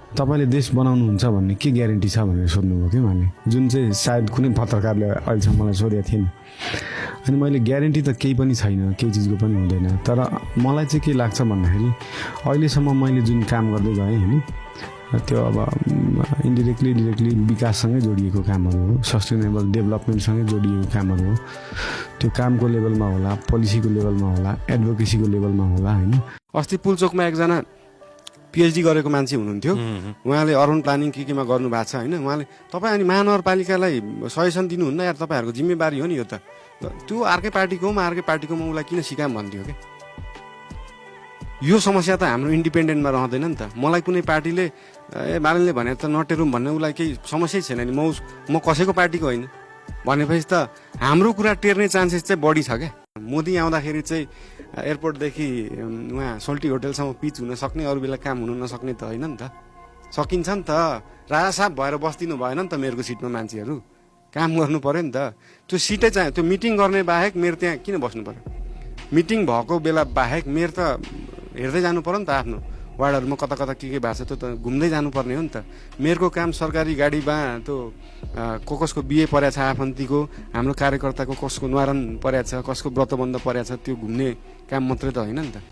तपाईँले देश बनाउनुहुन्छ भन्ने के ग्यारेन्टी छ भनेर सोध्नुभयो कि उहाँले, जुन चाहिँ सायद कुनै पत्रकारले अहिलेसम्म मलाई सोधेको थिएन। अनि मैले ग्यारेन्टी त केही पनि छैन, केही चिजको पनि हुँदैन। तर मलाई चाहिँ के लाग्छ भन्दाखेरि अहिलेसम्म मैले जुन काम गर्दै गएँ होइन, त्यो अब इन्डिरेक्टली डिरेक्टली विकाससँगै जोडिएको कामहरू हो, सस्टेनेबल डेभलपमेन्टसँगै जोडिएको कामहरू हो। त्यो कामको लेभलमा होला, पोलिसीको लेभलमा होला, एडभोकेसीको लेभलमा होला होइन। अस्ति पुलचोकमा एकजना पिएचडी गरेको मान्छे हुनुहुन्थ्यो, उहाँले अर्बन प्लानिङ केमा गर्नु भएको छ होइन। उहाँले तपाईँ अनि महानगरपालिकालाई सजेसन दिनुहुन्न यार, तपाईँहरूको जिम्मेवारी हो नि यो त। त्यो अर्कै पार्टीकोमा अर्कै पार्टीकोमा उसलाई किन सिकाम भन्थ्यो क्या। यो समस्या त हाम्रो इन्डिपेन्डेन्टमा रहँदैन नि त। मलाई कुनै पार्टीले बालनले भने त नटेरौँ भन्ने उसलाई केही समस्यै छैन नि। म कसैको पार्टीको होइन भनेपछि त हाम्रो कुरा टेर्ने चान्सेस चाहिँ बढी छ क्या। मोदी आउँदाखेरि चाहिँ एयरपोर्टदेखि उहाँ सोल्टी होटलसम्म पिच हुन सक्ने, अरू बेला काम हुनु नसक्ने त होइन नि त। सकिन्छ नि त। राजा साहब भएर बस्दिनु भएन नि त मेरोको सिटमा मान्छेहरू, काम गर्नु पऱ्यो नि त। त्यो सिटै चाहिँ त्यो मिटिङ गर्ने बाहेक मेरो त्यहाँ किन बस्नु पऱ्यो। मिटिङ भएको बेला बाहेक मेरो त हेर्दै जानु पर्यो नि त। आफ्नो वार्डहरूमा कता कता के भएको छ त्यो त घुम्दै जानुपर्ने हो नि त। मेरो काम सरकारी गाडीमा त्यो कसको बिहे परेको छ आफन्तीको, हाम्रो कार्यकर्ताको कसको न्वारन परेको छ, कसको व्रतबन्ध परेको छ, त्यो घुम्ने काम मात्रै त होइन नि त।